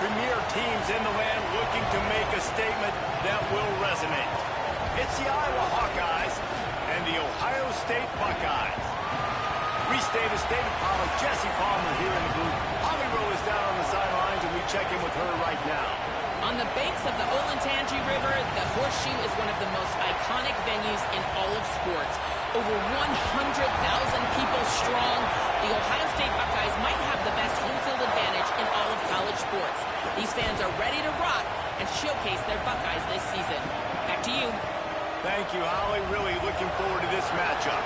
premier teams in the land looking to make a statement that will resonate. It's the Iowa Hawkeyes and the Ohio State Buckeyes. Reese Davis, David Pollack, Jesse Palmer here in the booth. Holly Rowe is down on the sidelines, and we check in with her right now. On the banks of the Olentangy River, the Horseshoe is one of the most iconic venues in all of sports. Over 100,000 people strong, the Ohio State Buckeyes might have the best home field advantage in all of college sports. These fans are ready to rock and showcase their Buckeyes this season. Back to you. Thank you, Holly. Really looking forward to this matchup.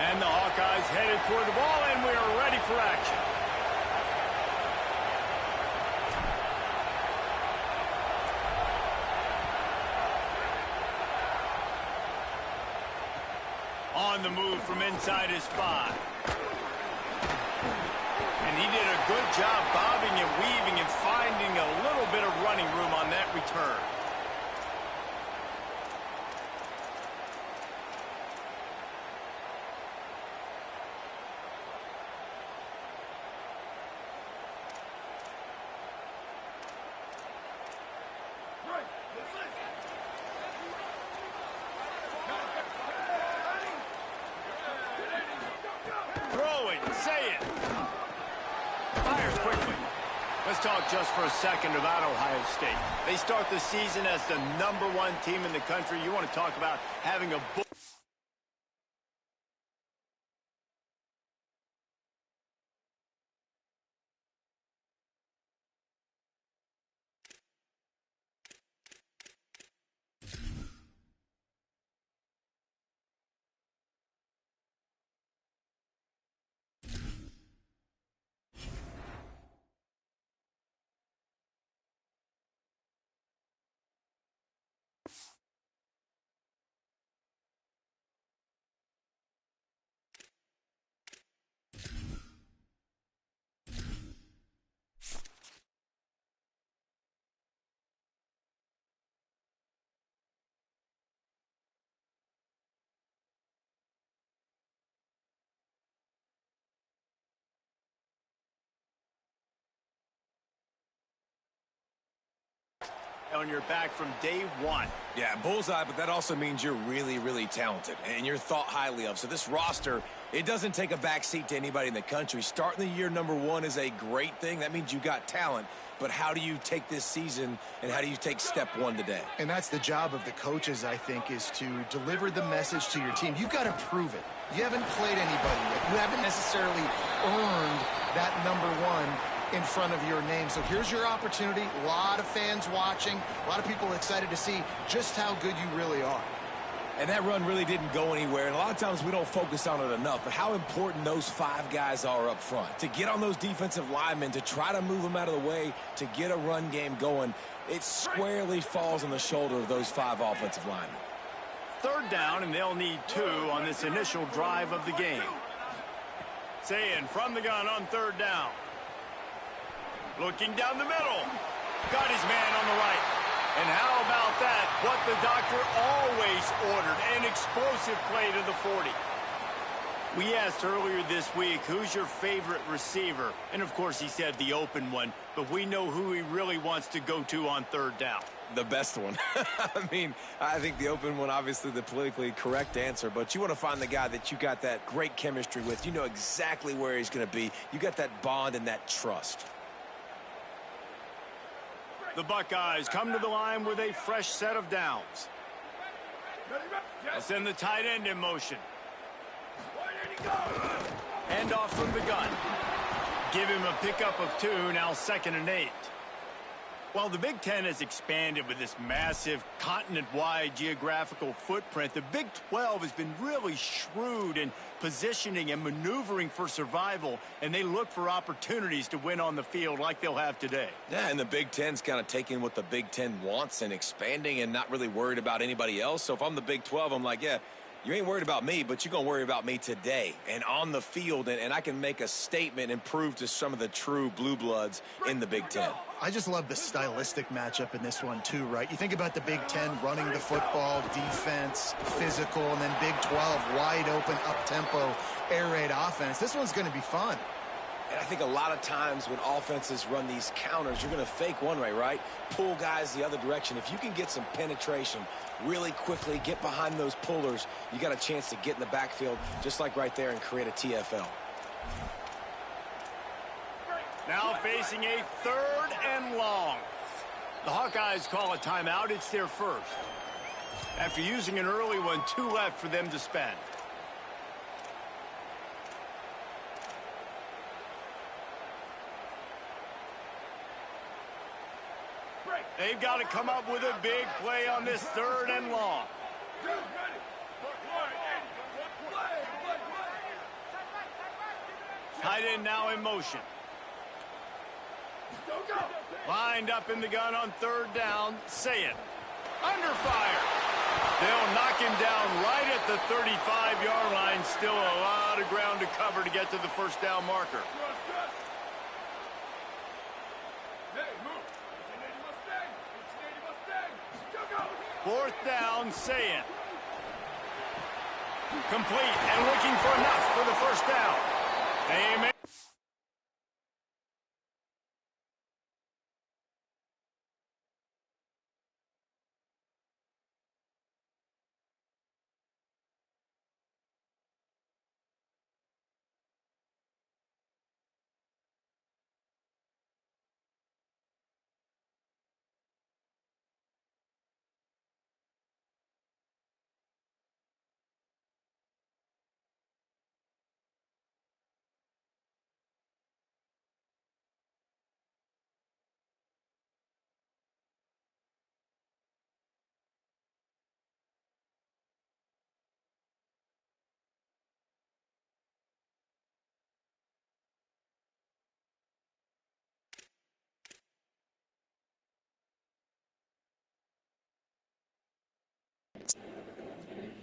And the Hawkeyes headed toward the ball, and we are ready for action. On the move from inside his spot. And he did a good job bobbing and weaving and finding a little bit of running room on that return. Let's talk just for a second about Ohio State. They start the season as the #1 team in the country. You want to talk about having a on your back from day one. Yeah, bullseye, but that also means you're really, really talented, and you're thought highly of. So this roster, it doesn't take a backseat to anybody in the country. Starting the year #1 is a great thing. That means you got talent. But how do you take this season, and how do you take step one today? And that's the job of the coaches, I think, is to deliver the message to your team. You've got to prove it. You haven't played anybody yet. You haven't necessarily earned that #1 in front of your name. So here's your opportunity. A lot of fans watching, a lot of people excited to see just how good you really are. And that run really didn't go anywhere. And a lot of times we don't focus on it enough, but how important those 5 guys are up front. To get on those defensive linemen, to try to move them out of the way, to get a run game going, it squarely falls on the shoulder of those 5 offensive linemen. 3rd down, and they'll need 2 on this initial drive of the game. Sayin from the gun on 3rd down. Looking down the middle. Got his man on the right. And how about that? What the doctor always ordered, an explosive play to the 40. We asked earlier this week, who's your favorite receiver? And, of course, he said the open one. But we know who he really wants to go to on 3rd down. The best one. I mean, I think the open one, obviously the politically correct answer, but you want to find the guy that you got that great chemistry with. You know exactly where he's going to be. You got that bond and that trust. The Buckeyes come to the line with a fresh set of downs. Send the tight end in motion. Hand off from the gun. Give him a pickup of 2, now 2nd and 8. Well, the Big Ten has expanded with this massive continent-wide geographical footprint. The Big 12 has been really shrewd in positioning and maneuvering for survival, and they look for opportunities to win on the field like they'll have today. Yeah, and the Big Ten's kind of taking what the Big Ten wants and expanding and not really worried about anybody else. So if I'm the Big 12, I'm like, yeah, you ain't worried about me, but you're going to worry about me today and on the field, and I can make a statement and prove to some of the true blue bloods in the Big Ten. I just love the stylistic matchup in this one, too, right? You think about the Big Ten running the football, defense, physical, and then Big 12, wide open, up-tempo, air raid offense. This one's going to be fun. And I think a lot of times when offenses run these counters, you're going to fake one way, right? Pull guys the other direction. If you can get some penetration really quickly, get behind those pullers, you got a chance to get in the backfield just like right there and create a TFL. Now facing a 3rd and long. The Hawkeyes call a timeout. It's their first. After using an early one, 2 left for them to spend. They've got to come up with a big play on this 3rd and long. Tight end now in motion. Lined up in the gun on 3rd down. Say it. Under fire. They'll knock him down right at the 35-yard line. Still a lot of ground to cover to get to the first down marker. Fourth down, say it. Complete and looking for enough for the first down. They may.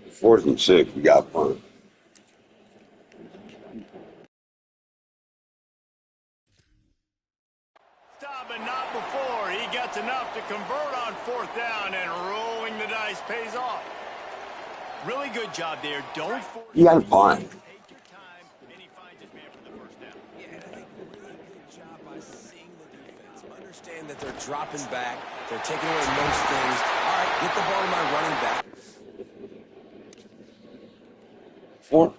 Fourth and 6, we got punt. Stop, but not before. He gets enough to convert on 4th down, and rolling the dice pays off. Really good job there. Don't force. You got a punt. Take your time, and he finds his man for the first down. Yeah, and I think really good job by seeing the defense. Understand that they're dropping back. They're taking away most things. All right, get the ball to my running back. 4.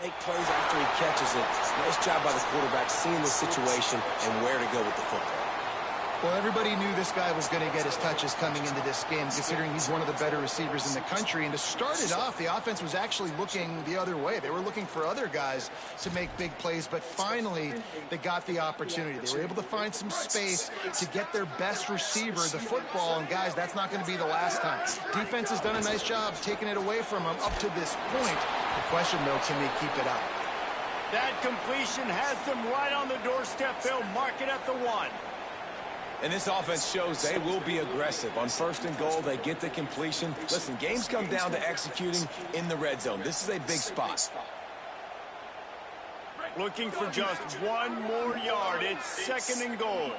Make plays after he catches it. Nice job by the quarterback seeing the situation and where to go with the football. Well, everybody knew this guy was going to get his touches coming into this game, considering he's one of the better receivers in the country. And to start it off, the offense was actually looking the other way. They were looking for other guys to make big plays, but finally they got the opportunity. They were able to find some space to get their best receiver the football. And, guys, that's not going to be the last time. Defense has done a nice job taking it away from them up to this point. The question, though, can they keep it up? That completion has them right on the doorstep. They'll mark it at the 1. And this offense shows they will be aggressive. On 1st and goal, they get the completion. Listen, games come down to executing in the red zone. This is a big spot. Looking for just 1 more yard. It's 2nd and goal.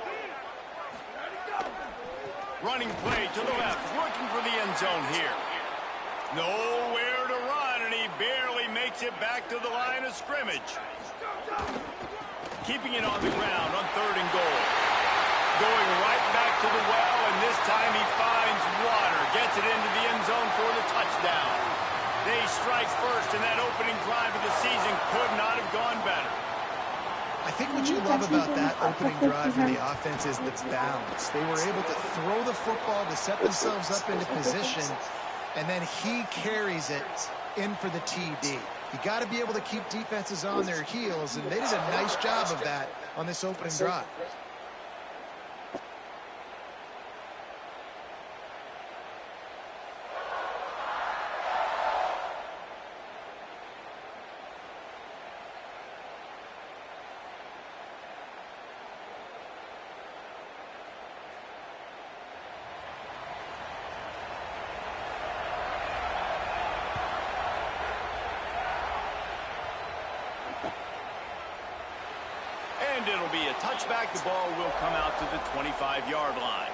Running play to the left, looking for the end zone here. Nowhere to run, and he barely makes it back to the line of scrimmage. keeping it on the ground on 3rd and goal. Going right back to the well, and this time he finds water. Gets it into the end zone for the touchdown. They strike first, and that opening drive of the season could not have gone better. I think what you love about that opening drive for the offense is the balance. They were able to throw the football to set themselves up into position, and then he carries it in for the TD. You got to be able to keep defenses on their heels, and they did a nice job of that on this opening drive. And it'll be a touchback. The ball will come out to the 25-yard line.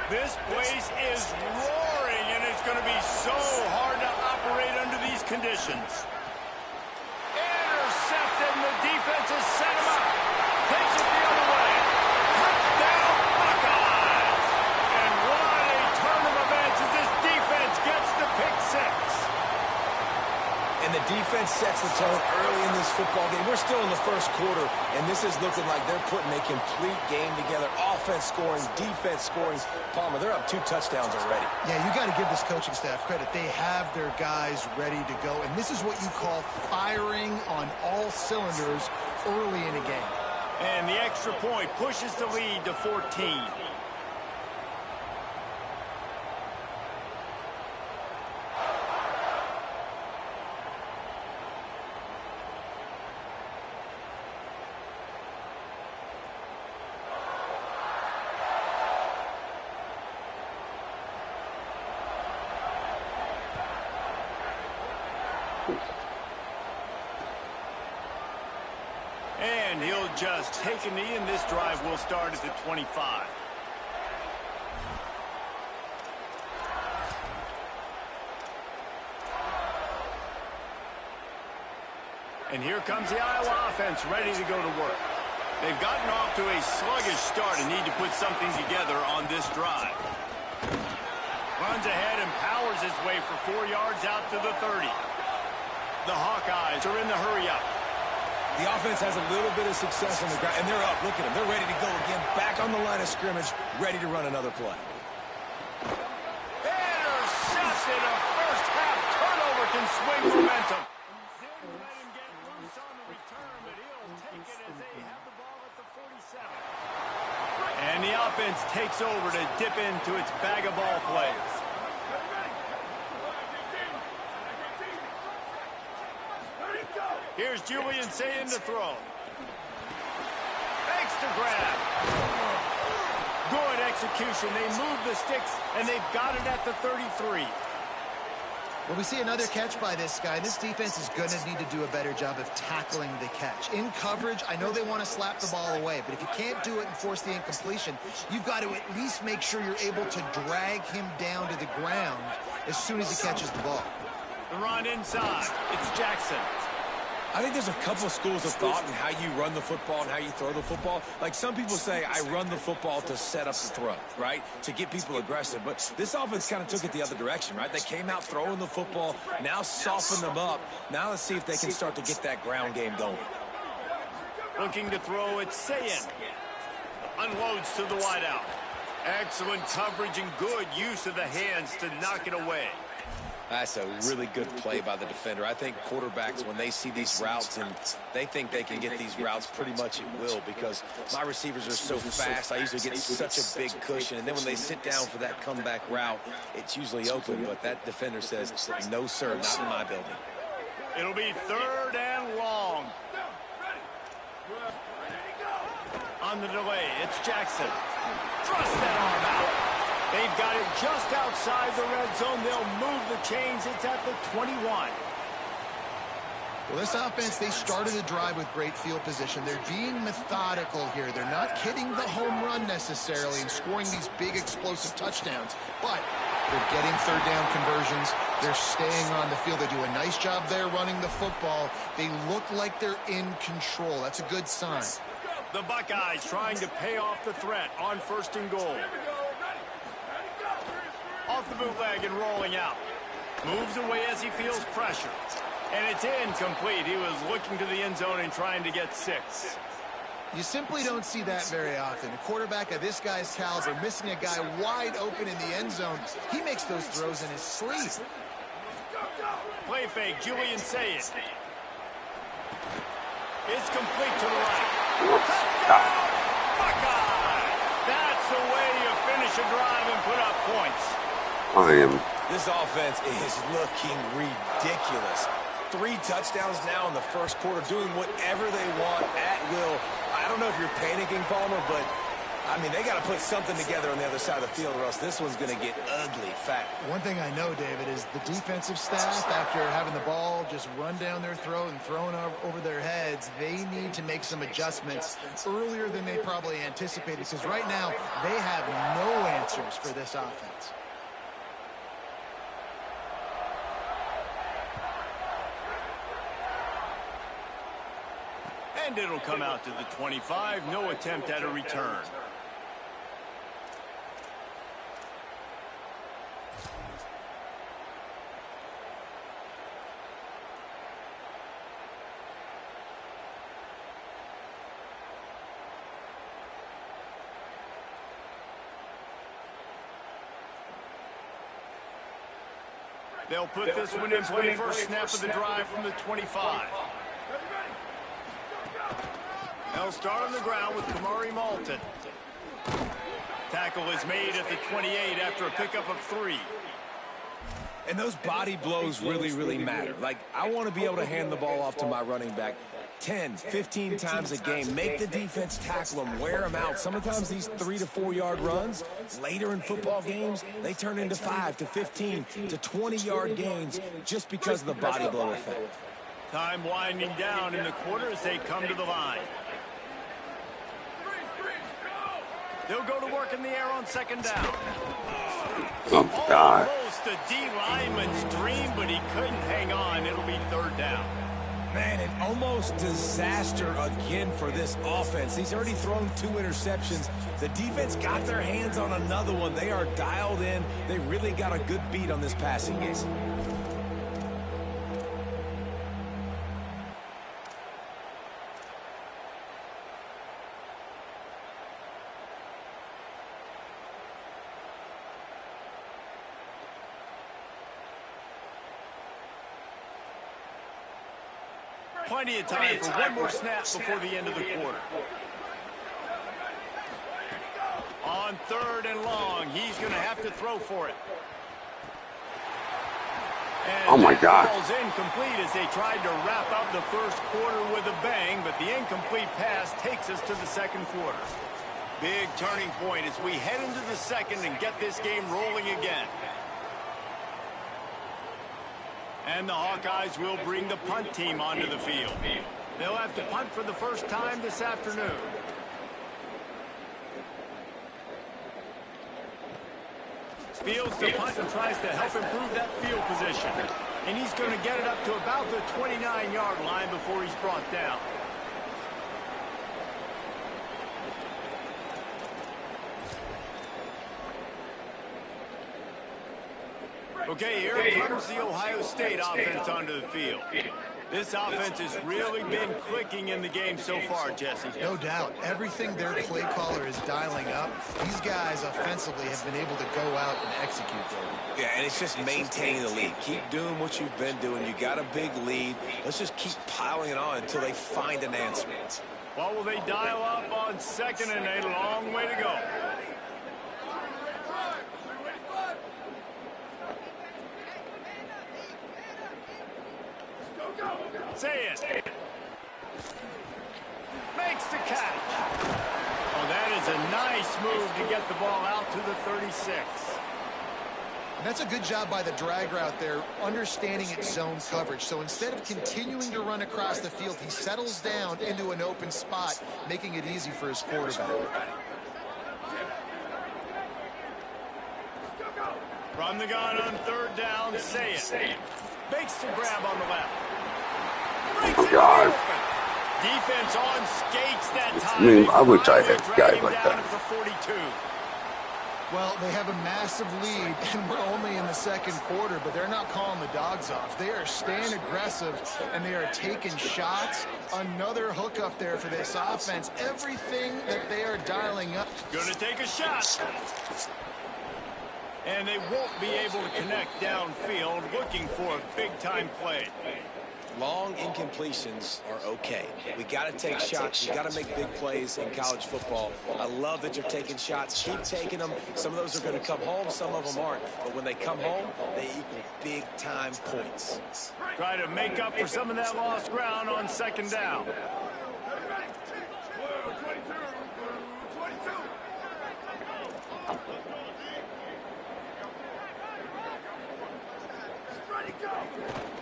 This place is roaring, and it's going to be so hard to operate under these conditions. Intercepted, and the defense has set him up. Takes it the other way. Touchdown, Buckeyes! And what a turn of events as this defense gets the pick six. And the defense sets the tone early in this football game. We're still in the first quarter, and this is looking like they're putting a complete game together. Offense scoring, defense scoring. Palmer, they're up 2 touchdowns already. Yeah, you got to give this coaching staff credit. They have their guys ready to go, and this is what you call firing on all cylinders early in a game. And the extra point pushes the lead to 14. And he'll just take a knee, and this drive will start at the 25. And here comes the Iowa offense ready to go to work. They've gotten off to a sluggish start and need to put something together on this drive. Runs ahead and powers his way for 4 yards out to the 30. The Hawkeyes are in the hurry-up. The offense has a little bit of success on the ground, and they're up. Look at them. They're ready to go again. Back on the line of scrimmage, ready to run another play. Intercepted. A first-half turnover can swing momentum. Didn't let him get loose on the return, but he'll take it as they have the ball at the 47. And the offense takes over to dip into its bag of ball plays. Here's Julian saying to throw. Makes the grab. Good execution. They move the sticks, and they've got it at the 33. Well, we see another catch by this guy. This defense is going to need to do a better job of tackling the catch. In coverage, I know they want to slap the ball away, but if you can't do it and force the incompletion, you've got to at least make sure you're able to drag him down to the ground as soon as he catches the ball. The run inside. It's Jackson. I think there's a couple schools of thought in how you run the football and how you throw the football. Like some people say, I run the football to set up the throw, right? To get people aggressive. But this offense kind of took it the other direction, right? They came out throwing the football, now soften them up. Now let's see if they can start to get that ground game going. Looking to throw, it's Sayin. Unloads to the wideout. Excellent coverage and good use of the hands to knock it away. That's a really good play by the defender. I think quarterbacks, when they see these routes and they think they can get these routes pretty much at will because my receivers are so fast, I usually get such a big cushion. And then when they sit down for that comeback route, it's usually open. But that defender says, no, sir, not in my building. It'll be 3rd and long. On the delay, it's Jackson. Thrust that arm out. They've got it just outside the red zone. They'll move the chains. It's at the 21. Well, this offense, they started the drive with great field position. They're being methodical here. They're not hitting the home run necessarily and scoring these big explosive touchdowns, but they're getting third down conversions. They're staying on the field. They do a nice job there running the football. They look like they're in control. That's a good sign. The Buckeyes trying to pay off the threat on 1st and goal. Off the bootleg and rolling out. Moves away as he feels pressure. And it's incomplete. He was looking to the end zone and trying to get 6. You simply don't see that very often. A quarterback of this guy's caliber missing a guy wide open in the end zone. He makes those throws in his sleep. Play fake, Julian Say it. It's complete to the right. Touchdown, Buckeye! That's the way you finish a drive and put up points. This offense is looking ridiculous. 3 touchdowns now in the first quarter, doing whatever they want at will. I don't know if you're panicking, Palmer, but, I mean, they got to put something together on the other side of the field or else this one's going to get ugly fast. One thing I know, David, is the defensive staff, after having the ball just run down their throat and thrown over their heads, they need to make some adjustments earlier than they probably anticipated, because right now they have no answers for this offense. And it'll come out to the 25. No attempt at a return. They'll put this one in play first snap of the drive from the 25. They'll start on the ground with Kamari Malton. Tackle is made at the 28 after a pickup of 3. And those body blows really, really matter. Like, I want to be able to hand the ball off to my running back 10, 15 times a game. Make the defense tackle them, wear them out. Sometimes these 3 to 4 yard runs, later in football games, they turn into 5 to 15 to 20 yard gains just because of the body blow effect. Time winding down in the quarter as they come to the line. They'll go to work in the air on 2nd down. Oh, God. Almost a D lineman's dream, but he couldn't hang on. It'll be 3rd down. Man, an almost disaster again for this offense. He's already thrown 2 interceptions. The defense got their hands on another one. They are dialed in. They really got a good beat on this passing game. Plenty of time for one more snap before the end of the quarter. On 3rd and long, he's going to have to throw for it. And oh, my God. Ball's incomplete as they tried to wrap up the first quarter with a bang, but the incomplete pass takes us to the 2nd quarter. Big turning point as we head into the 2nd and get this game rolling again. And the Hawkeyes will bring the punt team onto the field. They'll have to punt for the first time this afternoon. Fields the punt and tries to help improve that field position. And he's going to get it up to about the 29-yard line before he's brought down. Okay, here comes the Ohio State offense onto the field. This offense has really been clicking in the game so far, Jesse. No doubt. Everything their play caller is dialing up, these guys offensively have been able to go out and execute there. Yeah, and it's just maintaining the lead. Keep doing what you've been doing. You got a big lead. Let's just keep piling it on until they find an answer. What will they dial up on 2nd and a long way to go? Say it. Makes the catch. Oh, that is a nice move to get the ball out to the 36. And that's a good job by the drag route there, understanding its zone coverage. So instead of continuing to run across the field, he settles down into an open spot, making it easy for his quarterback. From the gun on third down, say it. Makes the grab on the left. Oh, God. Defense on skates that time. I mean, I wish I had guys like that. At the 42. Well, they have a massive lead, and we're only in the second quarter, but they're not calling the dogs off. They are staying aggressive, and they are taking shots. Another hook up there for this offense. Everything that they are dialing up. Gonna take a shot. And they won't be able to connect downfield, looking for a big-time play. Long incompletions are okay. We got to take shots. We got to make big plays in college football. I love that you're taking shots. Keep taking them. Some of those are going to come home. Some of them aren't. But when they come home, they equal big-time points. Try to make up for some of that lost ground on second down.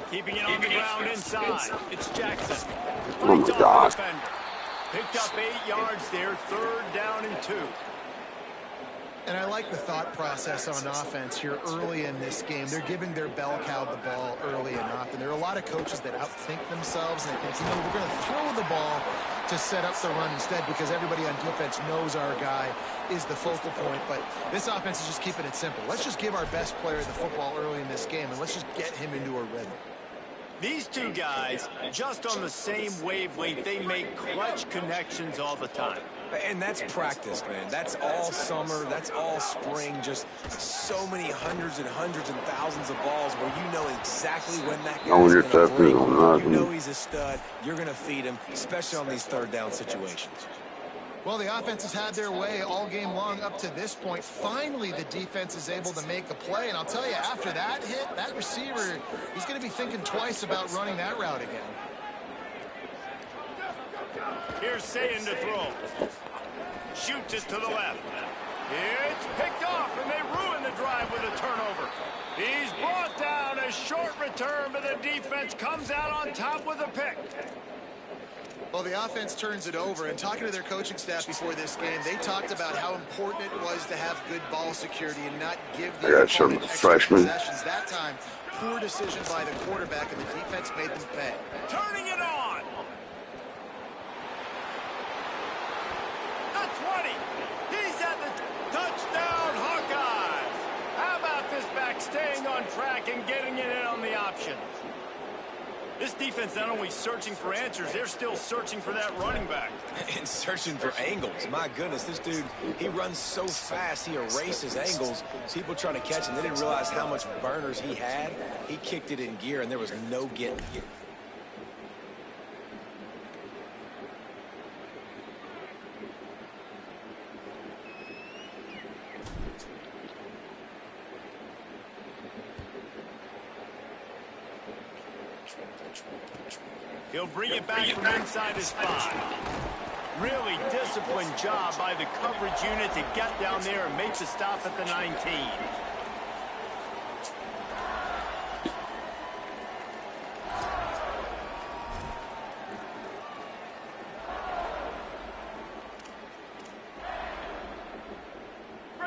Keeping it on the ground inside. It's Jackson. Oh, my God. Picked up 8 yards there. Third down and 2. And I like the thought process on offense here early in this game. They're giving their bell cow the ball early and often. There are a lot of coaches that outthink themselves and they think, we're going to throw the ball to set up the run instead because everybody on defense knows our guy is the focal point. But this offense is just keeping it simple. Let's just give our best player the football early in this game, and let's just get him into a rhythm. These two guys, just on the same wavelength, they make clutch connections all the time. And that's practice, man. That's all summer. That's all spring. Just so many hundreds and hundreds and thousands of balls where you know exactly when that guy's going to break. You know he's a stud. You're going to feed him, especially on these third down situations. Well, the offense has had their way all game long up to this point. Finally, the defense is able to make a play. And I'll tell you, after that hit, that receiver, he's going to be thinking twice about running that route again. Here's Sayin to throw. Shoots it to the left. It's picked off, and they ruin the drive with a turnover. He's brought down, a short return, but the defense comes out on top with a pick. Well, the offense turns it over, and talking to their coaching staff before this game, they talked about how important it was to have good ball security and not give the opponent extra possessions. That time, poor decision by the quarterback, and the defense made them pay. Turning it on. The 20. He's at the touchdown, Hawkeyes. How about this back staying on track and getting it in on the option? This defense not only searching for answers, they're still searching for that running back. And searching for angles. My goodness, this dude, he runs so fast, he erases angles. People trying to catch him, they didn't realize how much burners he had. He kicked it in gear, and there was no getting it. He'll bring it back from inside his 5. Really disciplined job by the coverage unit to get down there and make the stop at the 19.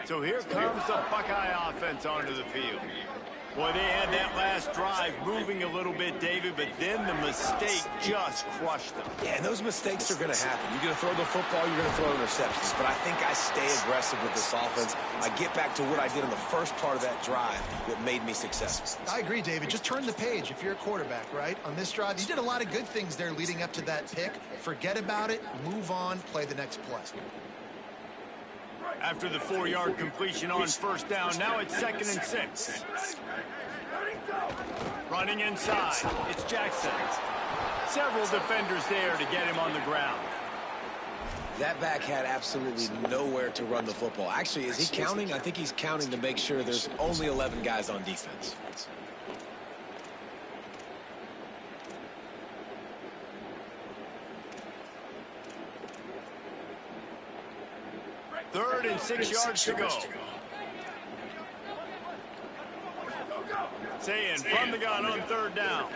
So here comes the Buckeye offense onto the field. Boy, they had that last drive moving a little bit, David, but then the mistake just crushed them. Yeah, and those mistakes are going to happen. You're going to throw the football, you're going to throw interceptions. But I think I stay aggressive with this offense. I get back to what I did in the first part of that drive that made me successful. I agree, David. Just turn the page if you're a quarterback, right? On this drive, you did a lot of good things there leading up to that pick. Forget about it, move on, play the next play. After the 4-yard completion on first down, now it's 2nd and 6. Running inside, it's Jackson. Several defenders there to get him on the ground. That back had absolutely nowhere to run the football. Actually, is he counting? I think he's counting to make sure there's only 11 guys on defense. Third and 6 yards to go. Saying from the gun on third down.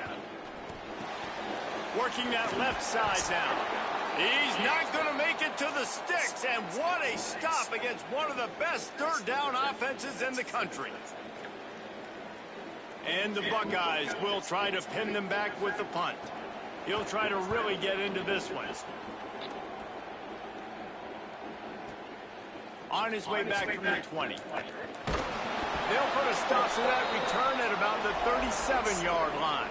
Working that left side now. He's not going to make it to the sticks, and what a stop against one of the best third down offenses in the country. And the Buckeyes will try to pin them back with the punt. He'll try to really get into this one. On his way back from the 20. They'll put a stop to that return at about the 37-yard line.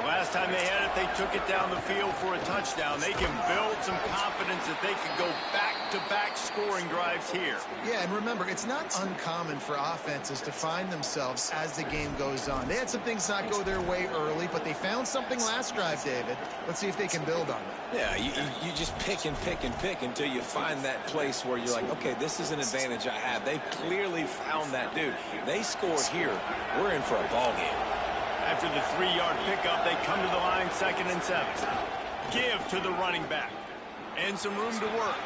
Last time they had it, they took it down the field for a touchdown. They can build some confidence that they can go back-to-back scoring drives here. Yeah, and remember, it's not uncommon for offenses to find themselves as the game goes on. They had some things not go their way early, but they found something last drive, David. Let's see if they can build on that. Yeah, you just pick and pick and pick until you find that place where you're like, okay, this is an advantage I have. They clearly found that, dude. They scored here. We're in for a ball game. After the 3-yard pickup, they come to the line 2nd and 7. Give to the running back. And some room to work.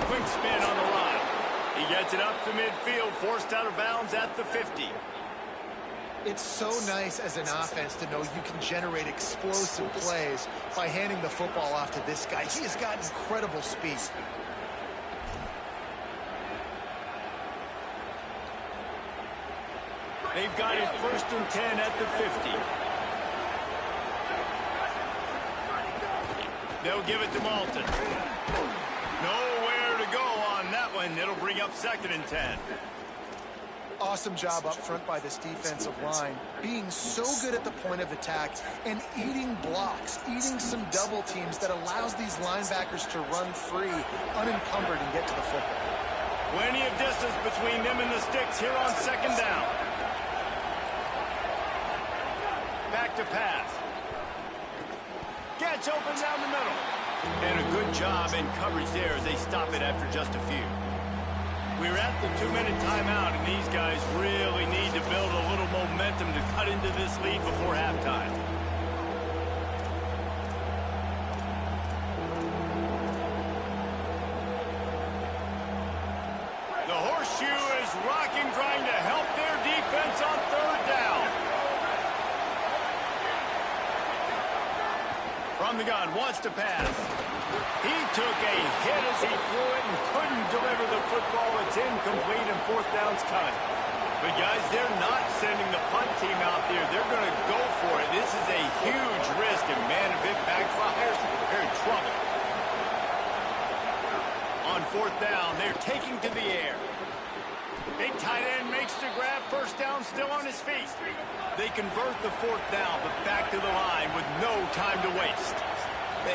Quick spin on the line. He gets it up to midfield, forced out of bounds at the 50. It's so nice as an offense to know you can generate explosive plays by handing the football off to this guy. He has got incredible speed. They've got it 1st and 10 at the 50. They'll give it to Malton. Nowhere to go on that one. It'll bring up 2nd and 10. Awesome job up front by this defensive line, being so good at the point of attack and eating blocks, eating some double teams that allows these linebackers to run free, unencumbered, and get to the football. Plenty of distance between them and the sticks here on 2nd down. Back to pass. Gets open down the middle. And a good job in coverage there as they stop it after just a few. We're at the 2-minute timeout, and these guys really need to build a little momentum to cut into this lead before halftime. The horseshoe is rocking, trying to help their defense on 3rd down. From the gun, wants to pass. He took a hit as he threw it and couldn't deliver the football. It's incomplete and 4th down's coming. But guys, they're not sending the punt team out there. They're going to go for it. This is a huge risk, and man, if it backfires, they're in trouble. On 4th down, they're taking to the air. Big tight end makes the grab. 1st down, still on his feet. They convert the 4th down, but back to the line with no time to waste.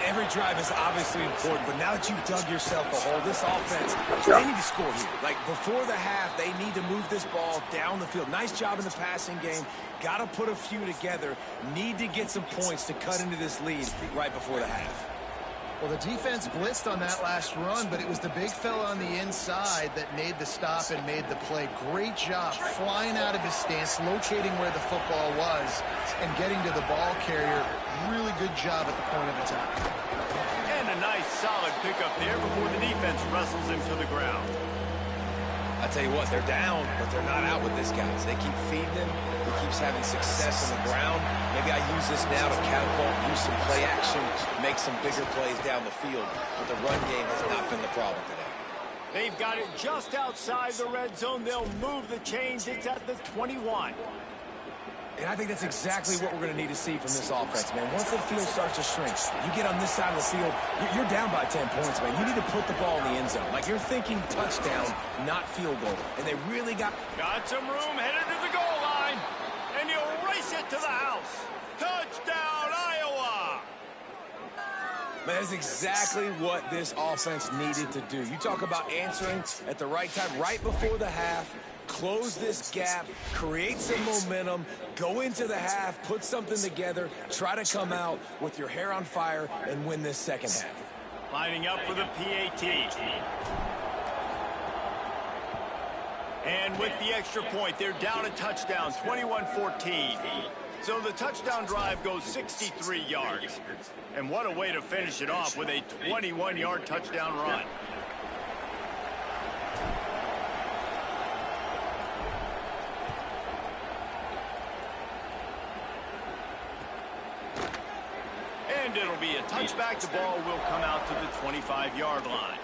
Every drive is obviously important, but now that you've dug yourself a hole, this offense, they need to score here. Like, before the half, they need to move this ball down the field. Nice job in the passing game. Got to put a few together. Need to get some points to cut into this lead right before the half. Well, the defense blitzed on that last run, but it was the big fella on the inside that made the stop and made the play. Great job flying out of his stance, locating where the football was, and getting to the ball carrier. Really good job at the point of attack. And a nice solid pickup there before the defense wrestles him to the ground. I tell you what, they're down, but they're not out with this guy. They keep feeding him. He keeps having success on the ground. Maybe I use this now to catapult, use some play action, make some bigger plays down the field. But the run game has not been the problem today. They've got it just outside the red zone. They'll move the chains. It's at the 21. And I think that's exactly what we're going to need to see from this offense, man. Once the field starts to shrink, you get on this side of the field, you're down by 10 points, man. You need to put the ball in the end zone. Like, you're thinking touchdown, not field goal. And they really got some room headed to the goal line. And you'll race it to the house. Touchdown, Iowa! Man, that's exactly what this offense needed to do. You talk about answering at the right time, right before the half. Close this gap, create some momentum, go into the half, put something together, try to come out with your hair on fire and win this 2nd half. Lining up for the PAT. And with the extra point, they're down a touchdown, 21-14. So the touchdown drive goes 63 yards. And what a way to finish it off with a 21-yard touchdown run. And it'll be a touchback. The ball will come out to the 25-yard line.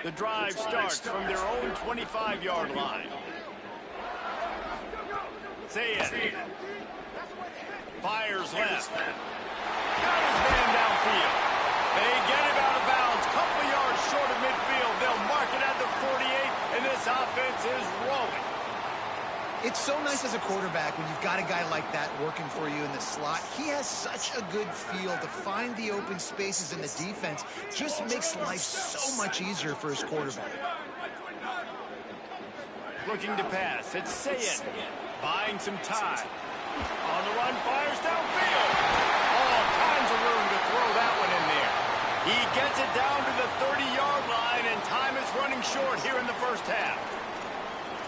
The drive starts from their own 25-yard line. Say it. Fires left. Got his man downfield. They get him out of bounds. Couple yards short of midfield. They'll mark it at the 48, and this offense is rolling. It's so nice as a quarterback when you've got a guy like that working for you in the slot. He has such a good feel to find the open spaces in the defense. Just makes life so much easier for his quarterback. Looking to pass. It's Sayed. Buying some time. On the run, fires downfield. All kinds of room to throw that one in there. He gets it down to the 30-yard line, and time is running short here in the first half.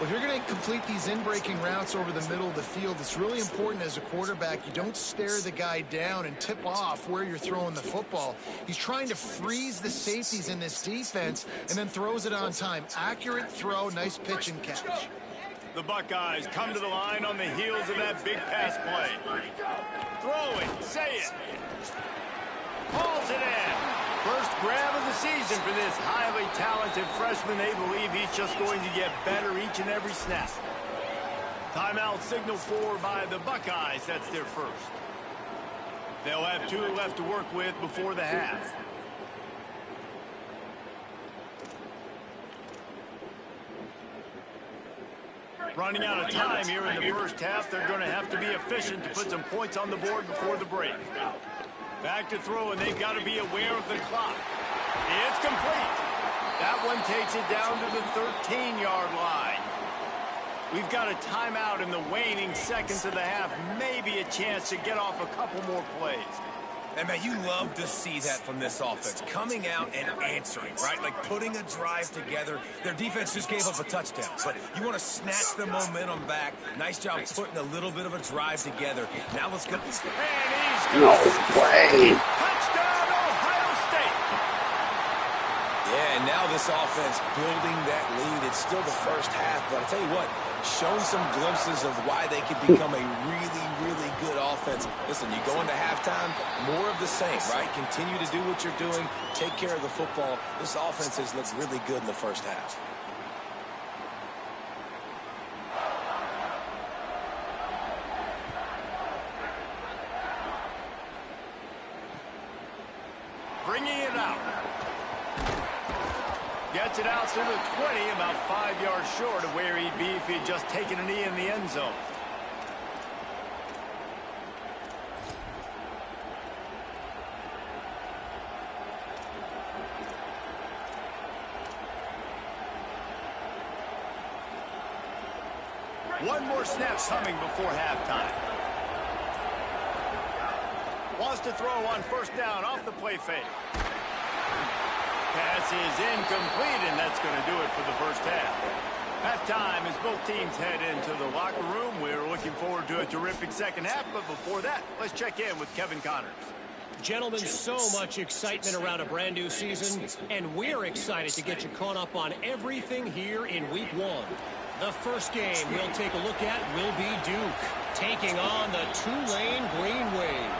Well, if you're going to complete these in-breaking routes over the middle of the field, it's really important as a quarterback you don't stare the guy down and tip off where you're throwing the football. He's trying to freeze the safeties in this defense and then throws it on time. Accurate throw, nice pitch and catch. The Buckeyes come to the line on the heels of that big pass play. Throwing, say it. Pulls it in. First grab of the season for this highly talented freshman. They believe he's just going to get better each and every snap. Timeout signaled for by the Buckeyes. That's their first. They'll have 2 left to work with before the half. Running out of time here in the first half. They're going to have to be efficient to put some points on the board before the break. Back to throw, and they've got to be aware of the clock. It's complete. That one takes it down to the 13-yard line. We've got a timeout in the waning seconds of the half. Maybe a chance to get off a couple more plays. And, man, you love to see that from this offense. Coming out and answering, right? Like putting a drive together. Their defense just gave up a touchdown. But you want to snatch the momentum back. Nice job putting a little bit of a drive together. Now let's go. And he's No way. touchdown, Ohio State. Yeah, and now this offense building that lead. It's still the first half, but I'll tell you what, shown some glimpses of why they could become a really, really good offense. Listen, you go into halftime, more of the same, right? Continue to do what you're doing, take care of the football. This offense has looked really good in the first half. Bringing it out. Gets it out to the 20, about 5 yards short of where he'd be if he'd just taken a knee in the end zone. One more snap coming before halftime. Wants to throw on first down off the play fake. Pass is incomplete, and that's going to do it for the first half. Halftime as both teams head into the locker room. We're looking forward to a terrific second half, but before that, let's check in with Kevin Connors. Gentlemen, so much excitement around a brand new season, and we're excited to get you caught up on everything here in Week 1. The first game we'll take a look at will be Duke, taking on the Tulane Green Wave.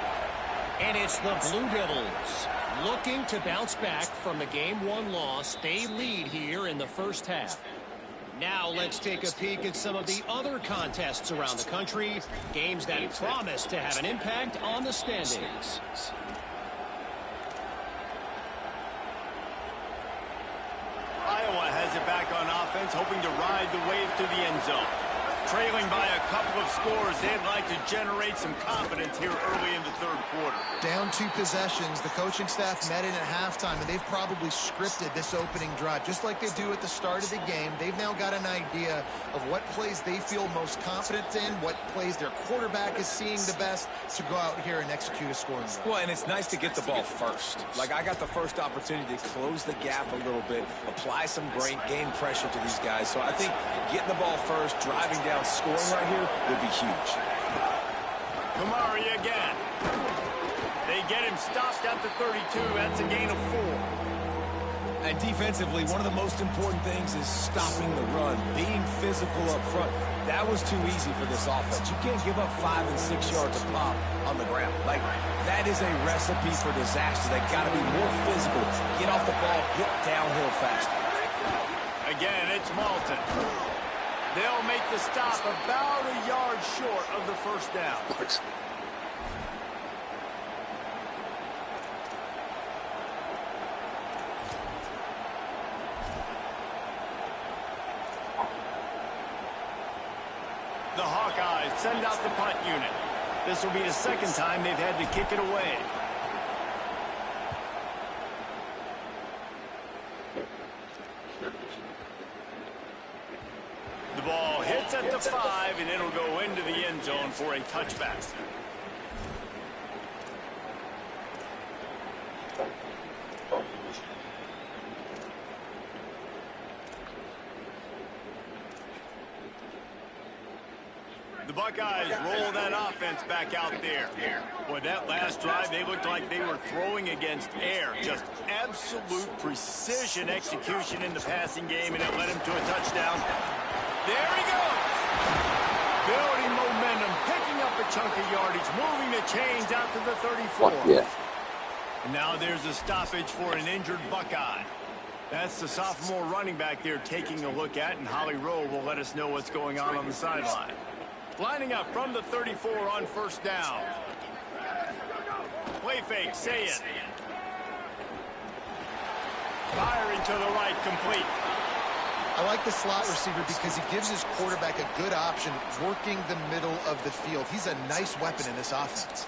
And it's the Blue Devils looking to bounce back from the Game 1 loss. They lead here in the first half. Now let's take a peek at some of the other contests around the country, games that promise to have an impact on the standings. Iowa has it back on offense, hoping to ride the wave to the end zone. Trailing by a couple of scores, they'd like to generate some confidence here early in the third quarter. Down 2 possessions, the coaching staff met in at halftime, and they've probably scripted this opening drive. Just like they do at the start of the game, they've now got an idea of what plays they feel most confident in, what plays their quarterback is seeing the best to go out here and execute a scoring drive. Well, and it's nice to get the ball first. Like, I got the first opportunity to close the gap a little bit, apply some great game pressure to these guys. So I think getting the ball first, driving down, scoring right here would be huge. Kamari again. They get him stopped at the 32. That's a gain of 4. And defensively, one of the most important things is stopping the run, being physical up front. That was too easy for this offense. You can't give up 5 and 6 yards a pop on the ground. Like, that is a recipe for disaster. They got to be more physical, get off the ball, get downhill faster. Again, it's Malton. They'll make the stop about a yard short of the first down. The Hawkeyes send out the punt unit. This will be the second time they've had to kick it away. The ball hits at the 5, and it'll go into the end zone for a touchback. The Buckeyes roll that offense back out there. Boy, that last drive, they looked like they were throwing against air. Just absolute precision execution in the passing game, and it led him to a touchdown. There he goes. Building momentum, picking up a chunk of yardage, moving the chains out to the 34. Yeah. And now there's a stoppage for an injured Buckeye. That's the sophomore running back there taking a look at, and Holly Rowe will let us know what's going on the sideline. Lining up from the 34 on first down. Play fake, say it. Firing to the right, complete. I like the slot receiver because he gives his quarterback a good option working the middle of the field. He's a nice weapon in this offense.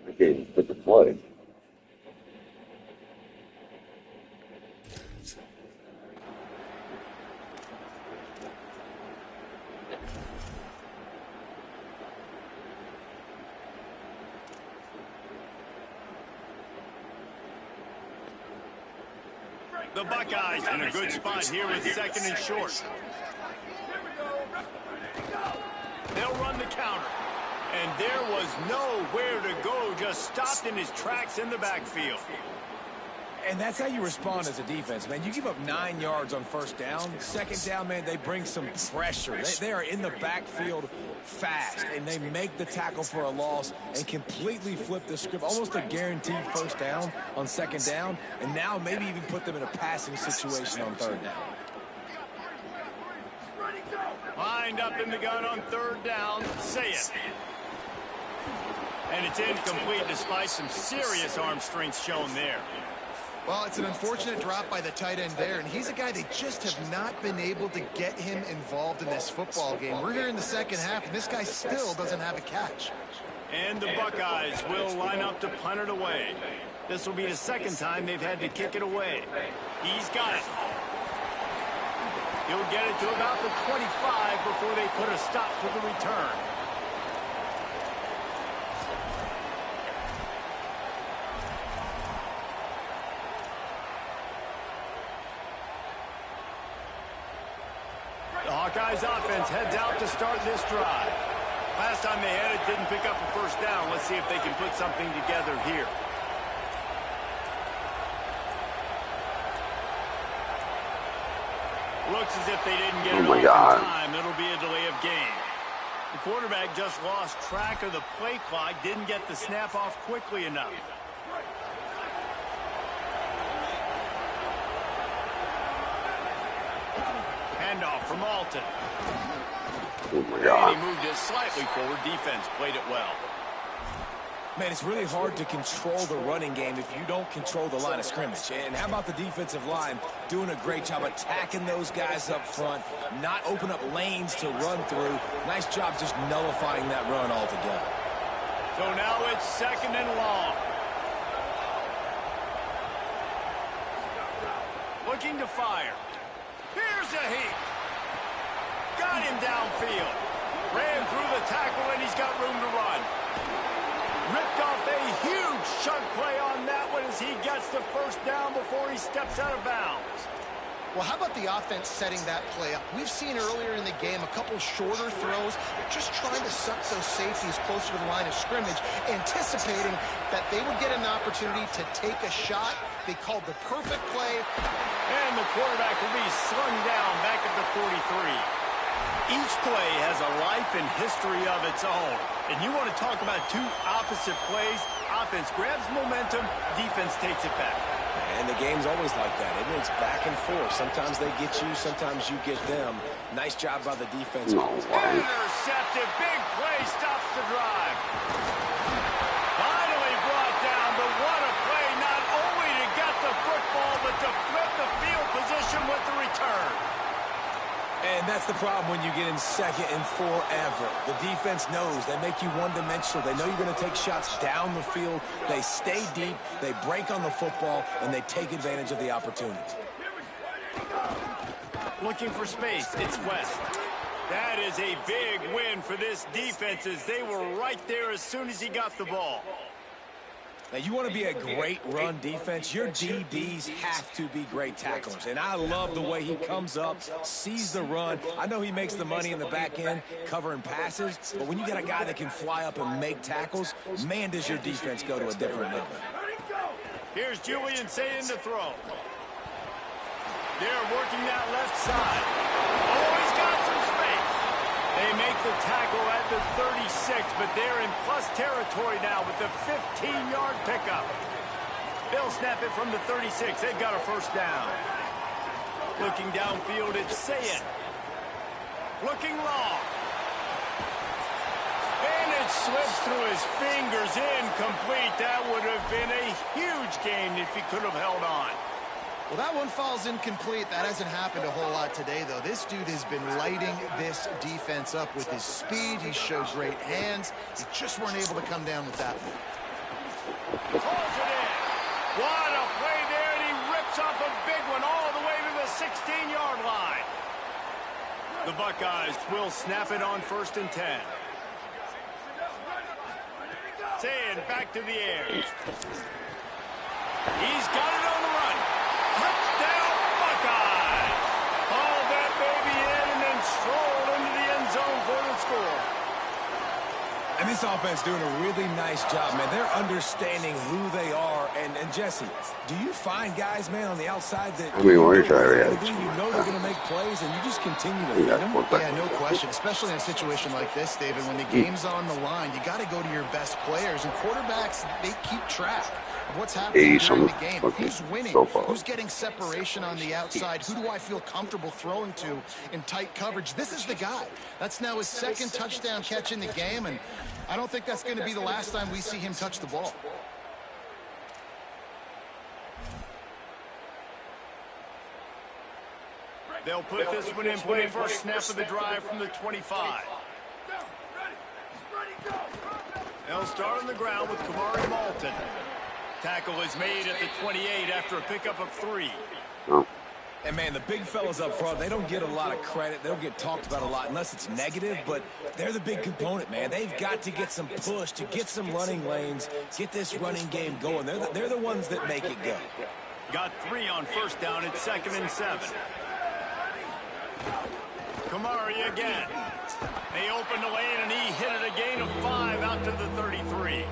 Okay, put the play. The Buckeyes in a good spot here with second and short. They'll run the counter. And there was nowhere to go, just stopped in his tracks in the backfield. And that's how you respond as a defense, man. You give up 9 yards on first down. Second down, man, they bring some pressure. They are in the backfield fast, and they make the tackle for a loss and completely flip the script. Almost a guaranteed first down on second down, and now maybe even put them in a passing situation on third down. Lined up in the gun on third down. Say it. And it's incomplete despite some serious arm strength shown there. Well, it's an unfortunate drop by the tight end there, and he's a guy they just have not been able to get him involved in this football game. We're here in the second half, and this guy still doesn't have a catch. And the Buckeyes will line up to punt it away. This will be the second time they've had to kick it away. He's got it. He'll get it to about the 25 before they put a stop to the return. The Hawkeyes offense heads out to start this drive. Last time they had it, didn't pick up a first down. Let's see if they can put something together here. Looks as if they didn't get it off in time. It'll be a delay of game. The quarterback just lost track of the play clock, didn't get the snap off quickly enough. Handoff from Alton. Oh my God. And he moved it slightly forward. Defense played it well. Man, it's really hard to control the running game if you don't control the line of scrimmage. And how about the defensive line doing a great job attacking those guys up front, not open up lanes to run through. Nice job just nullifying that run altogether. So now it's 2nd and long. Looking to fire. Here's a heat. Got him downfield. Ran through the tackle, and he's got room to run. Ripped off a huge chunk play on that one as he gets the first down before he steps out of bounds. Well, how about the offense setting that play up? We've seen earlier in the game a couple shorter throws. They're just trying to suck those safeties closer to the line of scrimmage, anticipating that they would get an opportunity to take a shot. They called the perfect play. And the quarterback will be slung down back at the 43. Each play has a life and history of its own. And you want to talk about two opposite plays. Offense grabs momentum, defense takes it back. And the game's always like that, isn't it? It's back and forth. Sometimes they get you, sometimes you get them. Nice job by the defense. Intercepted. Big play stops the drive. Finally brought down, but what a play, not only to get the football, but to flip the field position with the return. And that's the problem when you get in 2nd and forever. The defense knows. They make you one-dimensional. They know you're going to take shots down the field. They stay deep. They break on the football, and they take advantage of the opportunity. Looking for space. It's West. That is a big win for this defense as they were right there as soon as he got the ball. Now, you want to be a great run defense, your DBs have to be great tacklers. And I love the way he comes up, sees the run. I know he makes the money in the back end covering passes, but when you got a guy that can fly up and make tackles, man, does your defense go to a different level. Here's Julian saying to throw. They're working that left side. Oh, he's got some space. They make the tackle at the 36, but they're in plus territory now with the 15-yard pickup. They'll snap it from the 36. They've got a first down. Looking downfield, it's Sayed. Looking long. And it slips through his fingers, incomplete. That would have been a huge gain if he could have held on. Well, that one falls incomplete. That hasn't happened a whole lot today, though. This dude has been lighting this defense up with his speed. He showed great hands. He just weren't able to come down with that one. Pulls it in. What a play there, and he rips off a big one all the way to the 16-yard line. The Buckeyes will snap it on 1st and 10. Saying back to the air. He's got it on the run. Touchdown, Buckeyes! Hauled that baby in and then strolled into the end zone for the score. And this offense doing a really nice job, man. They're understanding who they are. And Jesse, do you find guys, man, on the outside that you know they're going to make plays and you just continue to feed them? Yeah, no question, especially in a situation like this, David, when the game's on the line, you got to go to your best players. And quarterbacks, they keep track of what's happening during the game. Who's winning? Who's getting separation on the outside? Who do I feel comfortable throwing to in tight coverage? This is the guy. That's now his 2nd touchdown catch in the game, and I don't think that's going to be the last time we see him touch the ball. They'll put this one in play for a snap of the drive from the 25. They'll start on the ground with Kamari Malton. Tackle is made at the 28 after a pickup of 3. And, man, the big fellas up front, they don't get a lot of credit. They don't get talked about a lot unless it's negative, but they're the big component, man. They've got to get some push, to get some running lanes, get this running game going. They're the ones that make it go. Got 3 on 1st down at 2nd and 7. Kamari again. They opened the lane, and he hit it a gain of 5 out to the 33.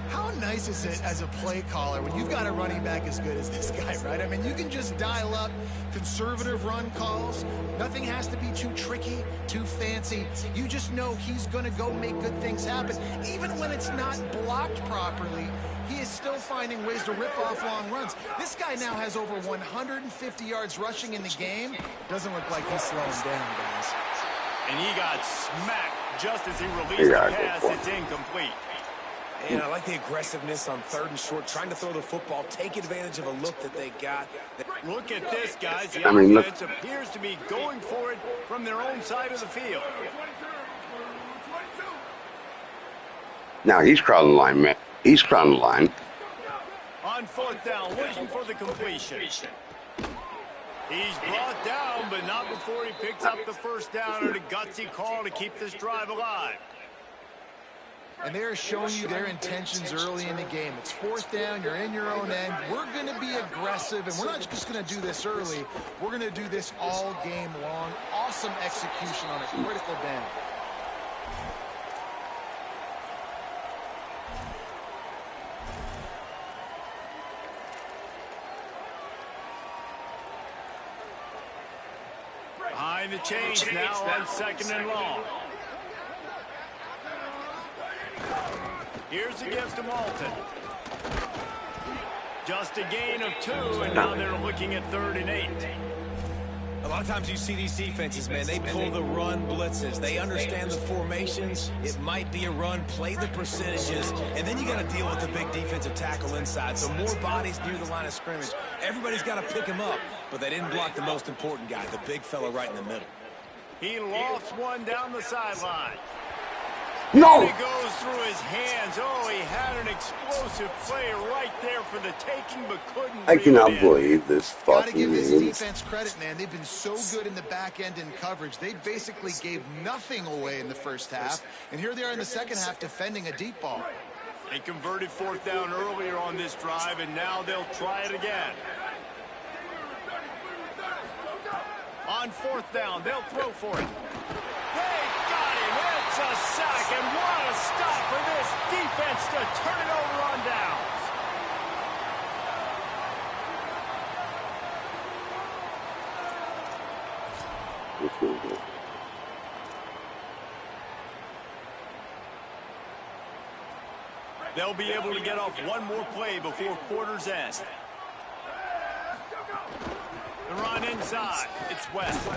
How nice is it as a play caller when you've got a running back as good as this guy, right? I mean, you can just dial up conservative run calls. Nothing has to be too tricky, too fancy. You just know he's going to go make good things happen. Even when it's not blocked properly, he is still finding ways to rip off long runs. This guy now has over 150 yards rushing in the game. Doesn't look like he's slowing down, guys. And he got smacked just as he released the pass. It's incomplete. And I like the aggressiveness on 3rd and short, trying to throw the football, take advantage of a look that they got. Look at this, guys. The look. offense appears to be going for it from their own side of the field. Now he's crowding the line, man. He's crowding the line. On 4th down, looking for the completion. He's brought down, but not before he picks up the 1st down, and a gutsy call to keep this drive alive. And they're showing you their intentions early in the game. It's 4th down, you're in your own end. We're going to be aggressive, and we're not just going to do this early. We're going to do this all game long. Awesome execution on a critical down. Behind the chains now on 2nd and long. Here's a gift to Malton. Just a gain of 2, and now they're looking at 3rd and 8. A lot of times you see these defenses, man, they pull the run blitzes. They understand the formations. It might be a run, play the percentages, and then you got to deal with the big defensive tackle inside. So more bodies near the line of scrimmage. Everybody's got to pick him up, but they didn't block the most important guy, the big fella right in the middle. He lofts one down the sideline. No! And it goes through his hands. Oh, he had an explosive play right there for the taking, but couldn't. I cannot reel it in. believe this Got to fucking give this game. defense credit, man. They've been so good in the back end in coverage. They basically gave nothing away in the 1st half, and here they are in the 2nd half defending a deep ball. They converted 4th down earlier on this drive, and now they'll try it again. On 4th down, they'll throw for it. They got him. It's a sack, and what a stop for this defense to turn it over on downs. They'll be able to get off one more play before quarter's end. The run inside. It's West.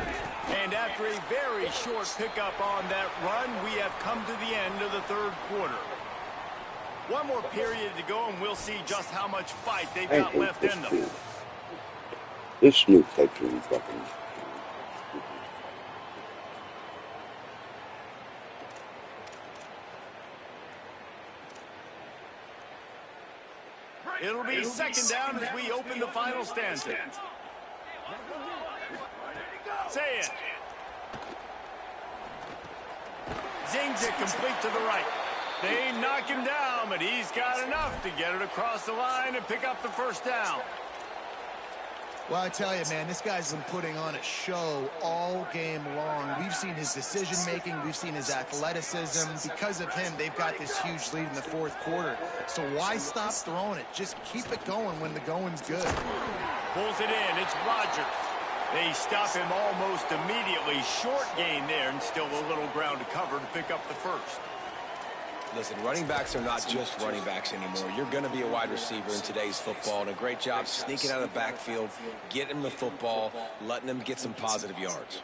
And after a very short pickup on that run, we have come to the end of the 3rd quarter. One more period to go, and we'll see just how much fight they've I got hate left this in them. team. This new catching fucking. It'll be 2nd down as we open the final stanza. Say it. Zings it complete to the right. They knock him down, but he's got enough to get it across the line and pick up the 1st down. Well, I tell you, man, this guy's been putting on a show all game long. We've seen his decision-making. We've seen his athleticism. Because of him, they've got this huge lead in the 4th quarter. So why stop throwing it? Just keep it going when the going's good. Pulls it in. It's Rodgers. They stop him almost immediately. Short gain there, and still a little ground to cover to pick up the 1st. Listen, running backs are not just running backs anymore. You're going to be a wide receiver in today's football, and a great job sneaking out of the backfield, getting him the football, letting him get some positive yards.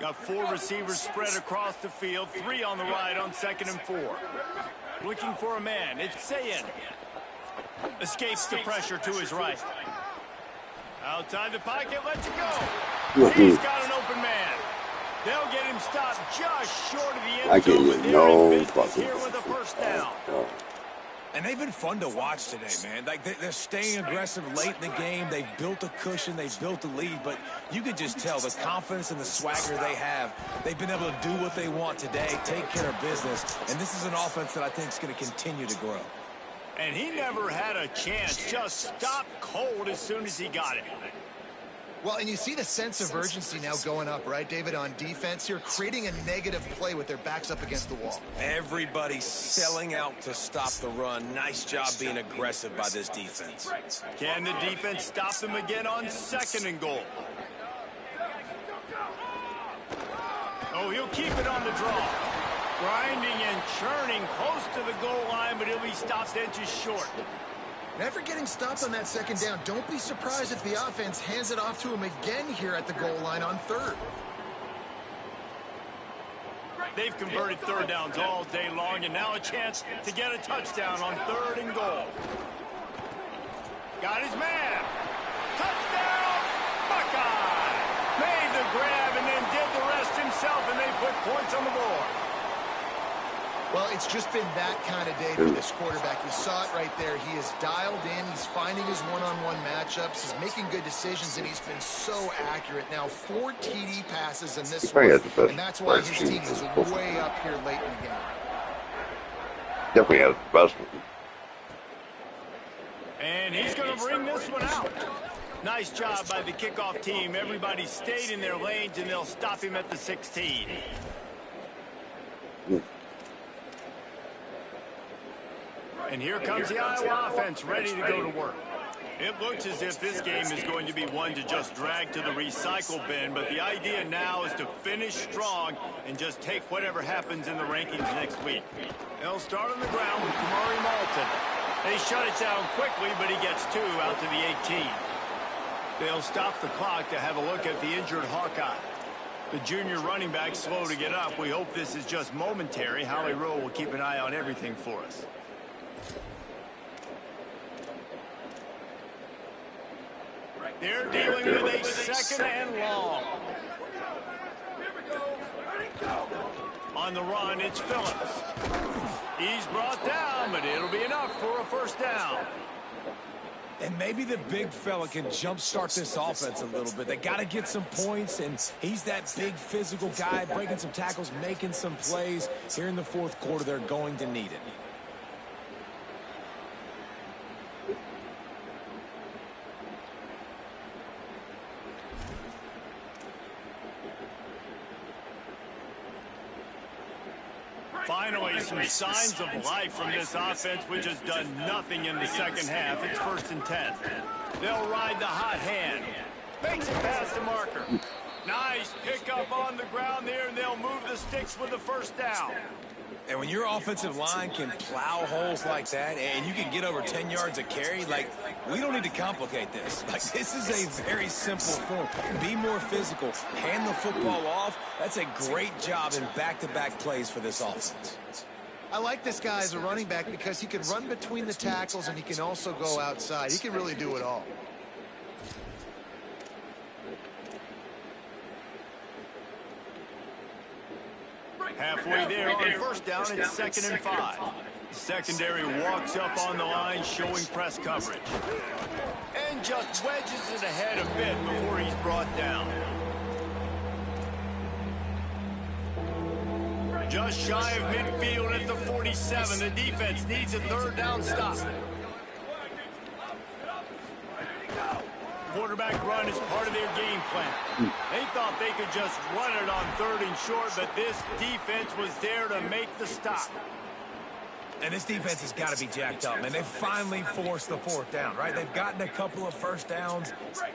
Got 4 receivers spread across the field, 3 on the right on 2nd and 4. Looking for a man. It's Sayin. Escapes the pressure to his right. Outside the pocket, lets it go. He's got an open man. They'll get him stopped just short of the end zone, but they're in business here with a 1st down. And they've been fun to watch today, man. Like they're staying aggressive late in the game. They've built a cushion. They've built a lead. But you can just tell the confidence and the swagger they have. They've been able to do what they want today, take care of business. And this is an offense that I think is going to continue to grow. And he never had a chance. Just stopped cold as soon as he got it. Well, and you see the sense of urgency now going up, right, David, on defense here, creating a negative play with their backs up against the wall. Everybody's selling out to stop the run. Nice job being aggressive by this defense. Can the defense stop them again on 2nd and goal? Oh, he'll keep it on the draw. Grinding and churning close to the goal line, but he'll be stopped inches short. After getting stopped on that 2nd down, don't be surprised if the offense hands it off to him again here at the goal line on 3rd. They've converted third downs all day long, and now a chance to get a touchdown on 3rd and goal. Got his man. Touchdown, Buckeye! Made the grab and then did the rest himself, and they put points on the board. Well, it's just been that kind of day for this quarterback. You saw it right there. He is dialed in. He's finding his one-on-one matchups. He's making good decisions, and he's been so accurate. Now, 4 TD passes in this one, and that's why his team is way up here late in the game. Definitely has the best one. And he's going to bring this one out. Nice job by the kickoff team. Everybody stayed in their lanes, and they'll stop him at the 16. And here comes the Iowa offense ready to go to work. It looks as if this game is going to be one to just drag to the recycle bin, but the idea now is to finish strong and just take whatever happens in the rankings next week. They'll start on the ground with Kamari Malton. They shut it down quickly, but he gets 2 out to the 18. They'll stop the clock to have a look at the injured Hawkeye. The junior running back slow to get up. We hope this is just momentary. Howie Rowe will keep an eye on everything for us. They're dealing with a 2nd and long. On the run, it's Phillips. He's brought down, but it'll be enough for a 1st down. And maybe the big fella can jumpstart this offense a little bit. They got to get some points, and he's that big physical guy, breaking some tackles, making some plays. Here in the 4th quarter, they're going to need it. Finally, some signs of life from this offense, which has done nothing in the 2nd half. It's 1st and 10. They'll ride the hot hand. Makes it past the marker. Nice pickup on the ground there, and they'll move the sticks with the 1st down. And when your offensive line can plow holes like that and you can get over 10 yards a carry, like, we don't need to complicate this. Like, this is a very simple form. Be more physical. Hand the football off. That's a great job in back-to-back plays for this offense. I like this guy as a running back because he can run between the tackles and he can also go outside. He can really do it all. Halfway there on 1st down, it's 2nd and 5. Secondary walks up on the line, showing press coverage. And just wedges it ahead a bit before he's brought down. Just shy of midfield at the 47. The defense needs a 3rd down stop. Quarterback run is part of their game plan. They thought they could just run it on 3rd and short, but this defense was there to make the stop. And this defense has got to be jacked up, man. They finally forced the 4th down, right? They've gotten a couple of 1st downs.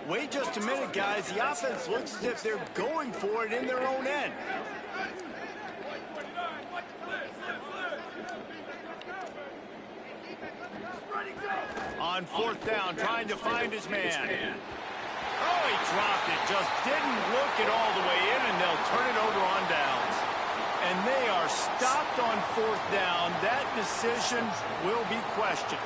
Wait just a minute, guys. The offense looks as if they're going for it in their own end. On 4th down, trying to find his man. Oh, he dropped it. Just didn't look it all the way in, and they'll turn it over on downs. And they are stopped on 4th down. That decision will be questioned.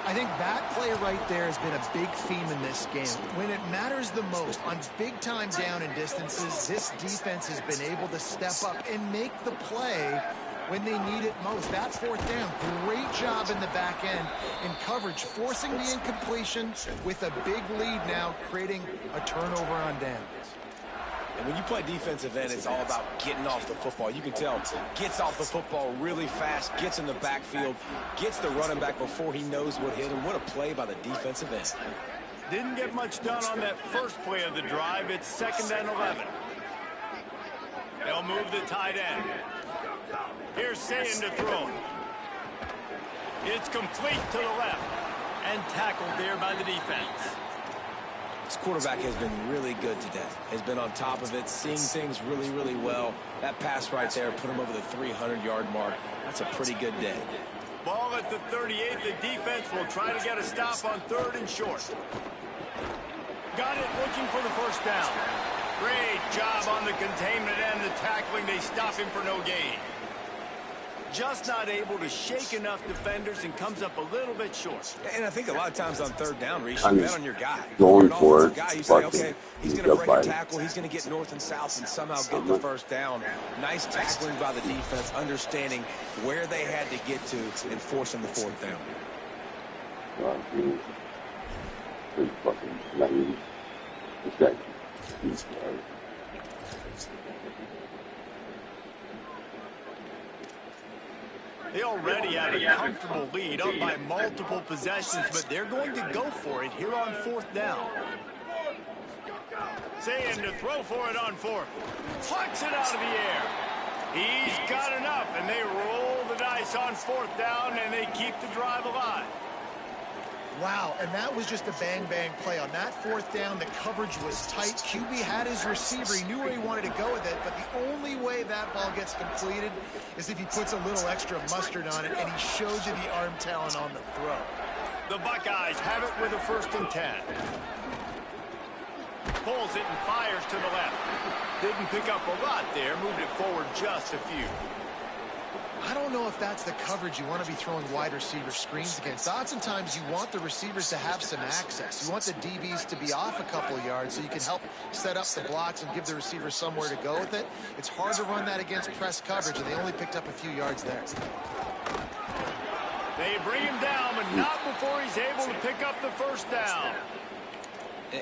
I think that play right there has been a big theme in this game. When it matters the most, on big-time down and distances, this defense has been able to step up and make the play when they need it most. That 4th down, great job in the back end in coverage, forcing the incompletion with a big lead now, creating a turnover on downs. And when you play defensive end, it's all about getting off the football. You can tell, gets off the football really fast, gets in the backfield, gets the running back before he knows what hit him. What a play by the defensive end. Didn't get much done on that first play of the drive. It's 2nd and 11. They'll move the tight end. Here's Sayin to throw. It's complete to the left and tackled there by the defense. This quarterback has been really good today. Has been on top of it, seeing things really, really well. That pass right there put him over the 300-yard mark. That's a pretty good day. Ball at the 38. The defense will try to get a stop on 3rd and short. Got it looking for the 1st down. Great job on the the containment and the tackling, they stop him for no gain. Just not able to shake enough defenders and comes up a little bit short. And I think a lot of times on third down, Reese, I you mean, bet on your guy. going You're an for offensive it, guy. You say, fucking, okay, he's he's going to up break by a tackle. He's going to get north and south and somehow get the first down. Nice tackling by the defense, understanding where they had to get to and forcing the fourth down. Oh, dude. Pretty fucking lame. This guy, he's right. They already have a comfortable lead up by multiple possessions, but they're going to go for it here on fourth down. Saying to throw for it on fourth. Plucks it out of the air. He's got enough, and they roll the dice on fourth down, and they keep the drive alive. Wow, and that was just a bang-bang play. On that fourth down, the coverage was tight. QB had his receiver. He knew where he wanted to go with it, but the only way that ball gets completed is if he puts a little extra mustard on it, and he shows you the arm talent on the throw. The Buckeyes have it with a 1st and 10. Pulls it and fires to the left. Didn't pick up a lot there, moved it forward just a few. I don't know if that's the coverage you want to be throwing wide receiver screens against. Oftentimes you want the receivers to have some access. You want the DBs to be off a couple of yards so you can help set up the blocks and give the receivers somewhere to go with it. It's hard to run that against press coverage, and they only picked up a few yards there. They bring him down, but not before he's able to pick up the first down.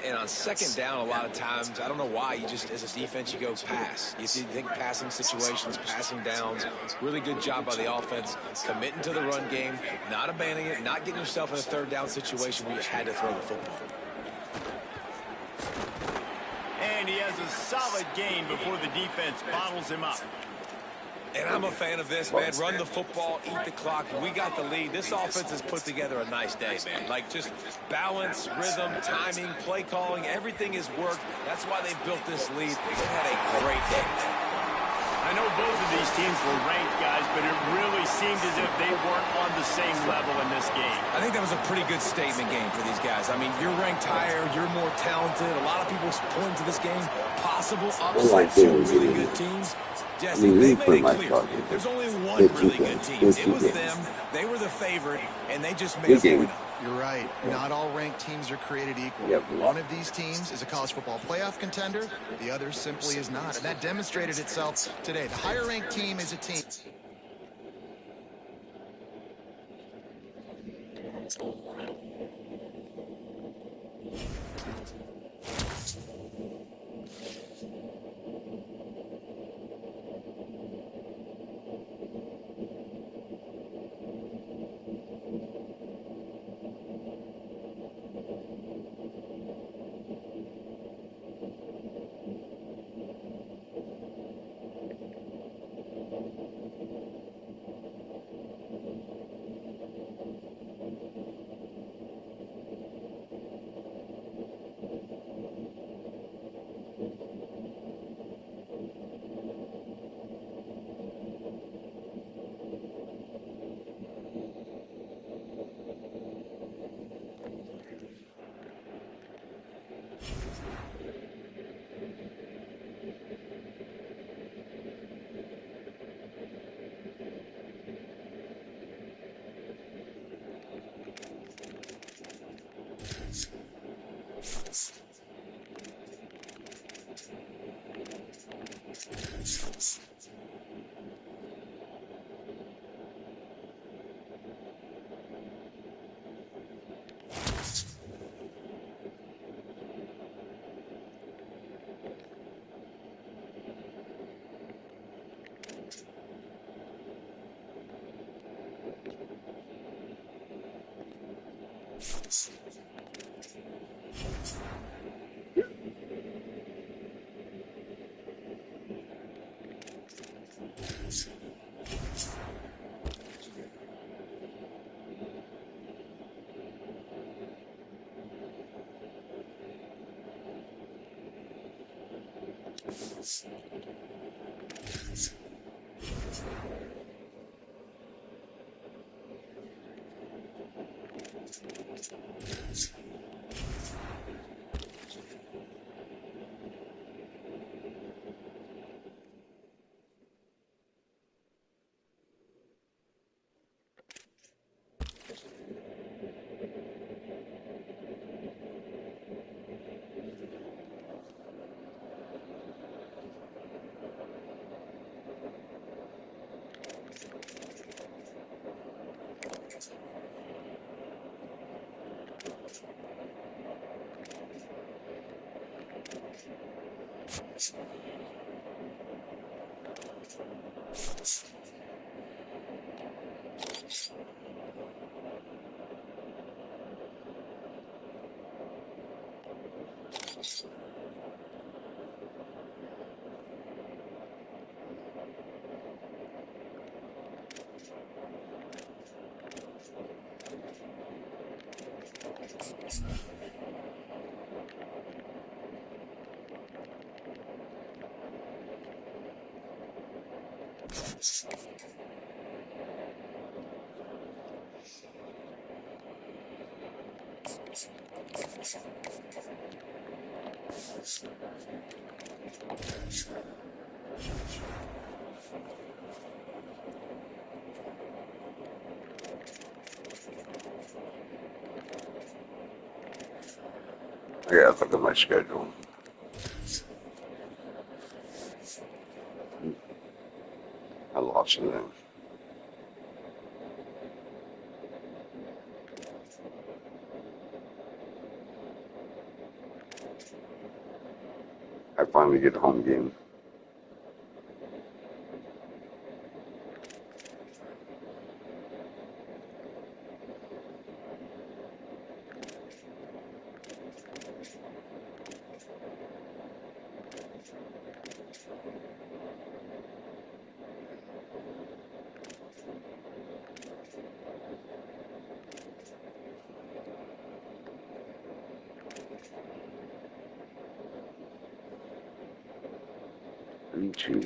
And on second down, a lot of times, I don't know why, you just, as a defense, you go pass. You think passing situations, passing downs. Really good job by the offense, committing to the run game, not abandoning it, not getting yourself in a third down situation where you had to throw the football. And he has a solid gain before the defense bottles him up. And I'm a fan of this, man. Run the football, eat the clock. We got the lead. This offense has put together a nice day, man. Like, just balance, rhythm, timing, play calling, everything has worked. That's why they built this lead. They've had a great day. I know both of these teams were ranked, guys, but it really seemed as if they weren't on the same level in this game. I think that was a pretty good statement game for these guys. I mean, you're ranked higher, you're more talented. A lot of people point to this game, possible upsets to really good teams. Jesse, they made it clear. There's only one really good team. It was them. They were the favorite, and they just made a point. You're right. Not all ranked teams are created equal. One of these teams is a college football playoff contender. The other simply is not. And that demonstrated itself today. The higher ranked team is a team. I gotta look at my schedule. I lost it. I finally get a home game. Me too.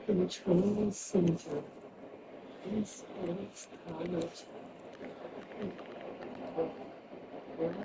Control center. This is college